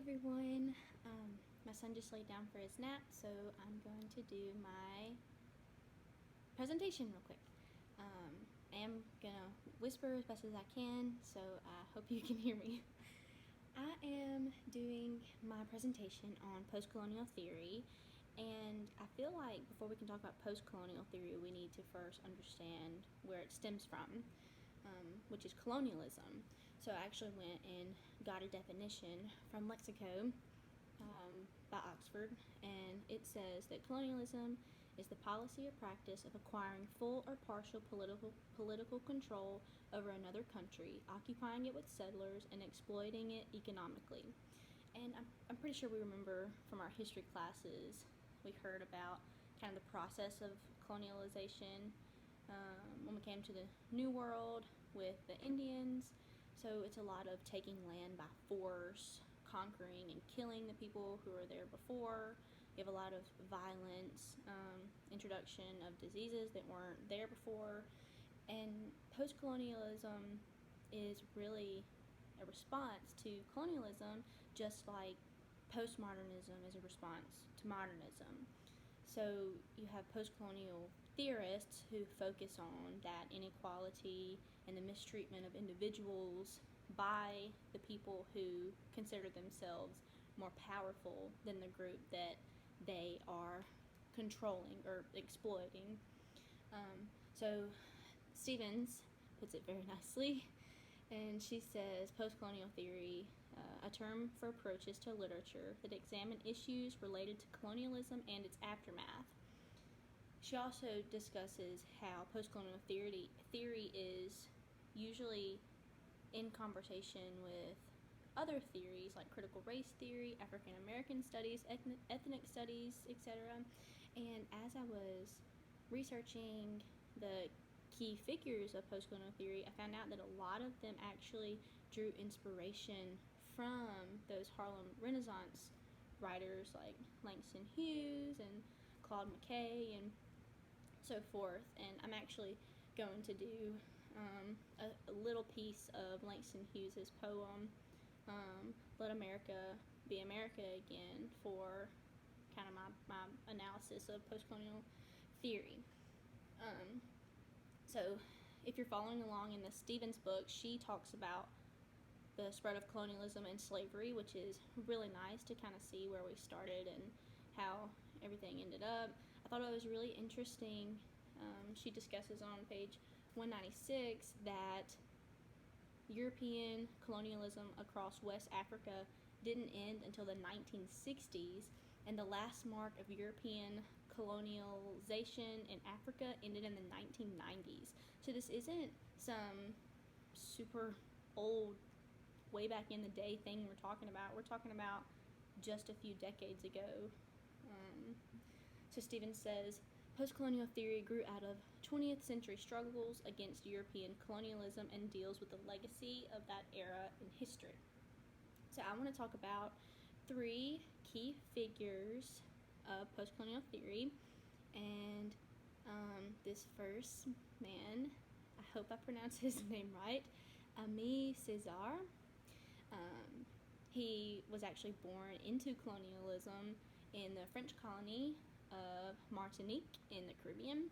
everyone. My son just laid down for his nap, so I'm going to do my presentation real quick. I am gonna whisper as best as I can, so I hope you can hear me. I am doing my presentation on postcolonial theory, and I feel like before we can talk about postcolonial theory, we need to first understand where it stems from, which is colonialism. So I actually went and got a definition from Lexico by Oxford, and it says that colonialism is the policy or practice of acquiring full or partial political control over another country, occupying it with settlers, and exploiting it economically. And I'm pretty sure we remember from our history classes, we heard about kind of the process of colonialization when we came to the New World with the Indians. So it's a lot of taking land by force, conquering and killing the people who were there before. You have a lot of violence, introduction of diseases that weren't there before. And post-colonialism is really a response to colonialism, just like postmodernism is a response to modernism. So you have post-colonial theorists who focus on that inequality and the mistreatment of individuals by the people who consider themselves more powerful than the group that they are controlling or exploiting. So Stevens puts it very nicely, and she says post-colonial theory, a term for approaches to literature that examine issues related to colonialism and its aftermath. She also discusses how post-colonial theory is usually in conversation with other theories like critical race theory, African American studies, ethnic studies, etc. And as I was researching the key figures of postcolonial theory, I found out that a lot of them actually drew inspiration from those Harlem Renaissance writers like Langston Hughes and Claude McKay and so forth. And I'm actually going to do a little piece of Langston Hughes' poem, Let America Be America Again, for kind of my analysis of postcolonial theory. So if you're following along in the Stevens book, she talks about the spread of colonialism and slavery, which is really nice to kind of see where we started and how everything ended up. I thought it was really interesting. She discusses on page 196 that European colonialism across West Africa didn't end until the 1960s, and the last mark of European colonialization in Africa ended in the 1990s. So this isn't some super old, way back in the day thing we're talking about. We're talking about just a few decades ago. So Stevens says, postcolonial theory grew out of 20th century struggles against European colonialism and deals with the legacy of that era in history. So I want to talk about three key figures of postcolonial theory, and this first man, I hope I pronounced his name right, Aimé Césaire. He was actually born into colonialism in the French colony of Martinique in the Caribbean,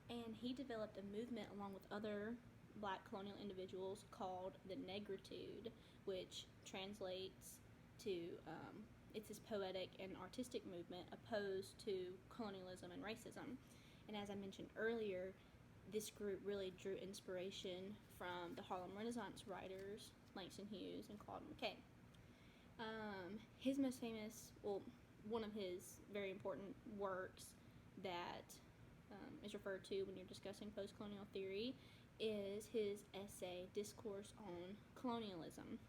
and he developed a movement along with other black colonial individuals called the Negritude, which translates to it's his poetic and artistic movement opposed to colonialism and racism. And as I mentioned earlier, this group really drew inspiration from the Harlem Renaissance writers Langston Hughes and Claude McKay. His most famous, one of his very important works that is referred to when you're discussing postcolonial theory is his essay, Discourse on Colonialism.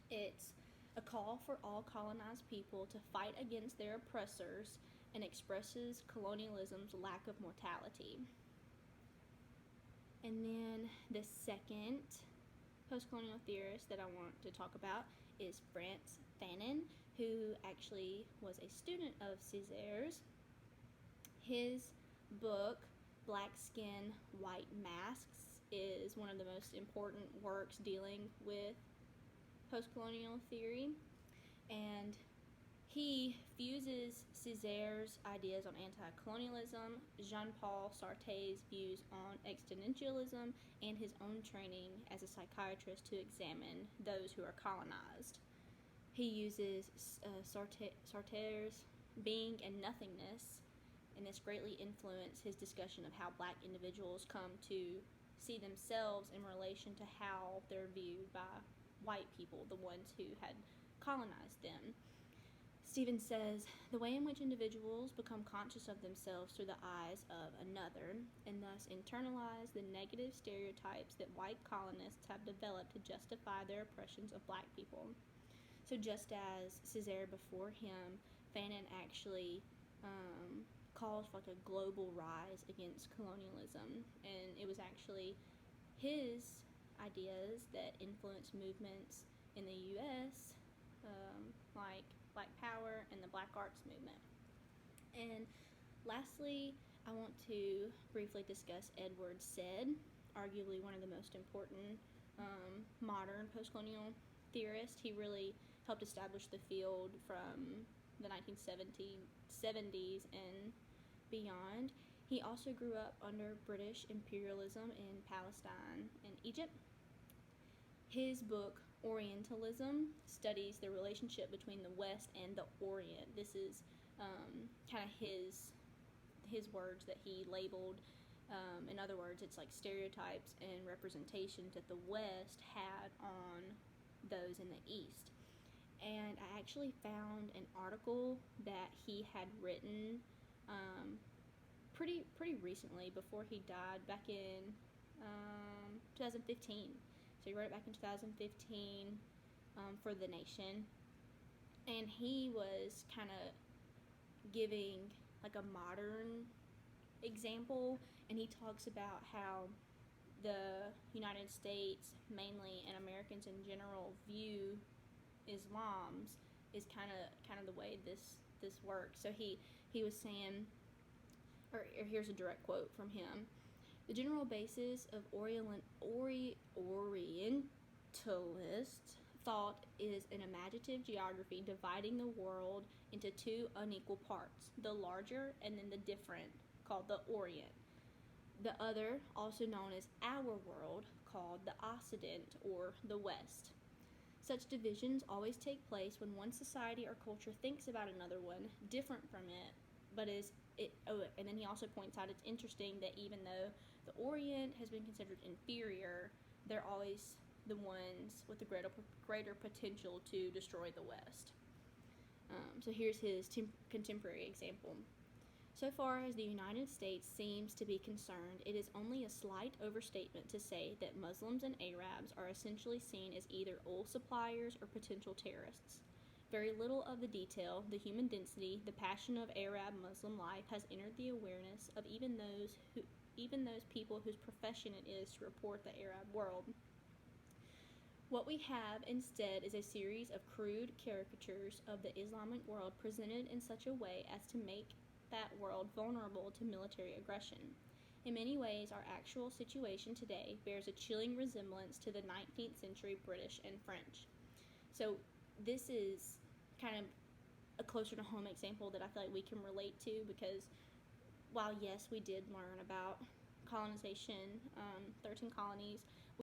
It's a call for all colonized people to fight against their oppressors and expresses colonialism's lack of mortality. And then the second postcolonial theorist that I want to talk about is Frantz Fanon, who actually was a student of Césaire's. His book, Black Skin, White Masks, is one of the most important works dealing with postcolonial theory. And he fuses Césaire's ideas on anti-colonialism, Jean-Paul Sartre's views on existentialism, and his own training as a psychiatrist to examine those who are colonized. He uses Sartre's being and nothingness, and this greatly influenced his discussion of how black individuals come to see themselves in relation to how they're viewed by white people, the ones who had colonized them. Stephen says, the way in which individuals become conscious of themselves through the eyes of another, and thus internalize the negative stereotypes that white colonists have developed to justify their oppressions of black people. So just as Césaire before him, Fanon actually called for like a global rise against colonialism, and it was actually his ideas that influenced movements in the U.S., like Black Power and the Black Arts movement. And lastly, I want to briefly discuss Edward Said, arguably one of the most important modern postcolonial theorists. He really helped establish the field from the 1970s and beyond. He also grew up under British imperialism in Palestine and Egypt. His book, Orientalism, studies the relationship between the West and the Orient. This is kind of his words that he labeled. In other words, it's like stereotypes and representations that the West had on those in the East. And I actually found an article that he had written pretty recently, before he died, back in 2015. So he wrote it back in 2015 for The Nation. And he was kind of giving like a modern example, and he talks about how the United States mainly, and Americans in general, view Islam's is kind of the way this works. So he was saying, or here's a direct quote from him: the general basis of Orientalist thought is an imaginative geography dividing the world into two unequal parts, the larger and then the different, called the Orient. The other, also known as our world, called the Occident or the West. Such divisions always take place when one society or culture thinks about another one different from it, but and then he also points out it's interesting that even though the Orient has been considered inferior, they're always the ones with the greater potential to destroy the West. So here's his contemporary example. So far as the United States seems to be concerned, it is only a slight overstatement to say that Muslims and Arabs are essentially seen as either oil suppliers or potential terrorists. Very little of the detail, the human density, the passion of Arab-Muslim life has entered the awareness of even those people whose profession it is to report the Arab world. What we have instead is a series of crude caricatures of the Islamic world presented in such a way as to make that world vulnerable to military aggression. In many ways, our actual situation today bears a chilling resemblance to the 19th century British and French. So this is kind of a closer to home example that I feel like we can relate to, because while yes, we did learn about colonization, 13 colonies,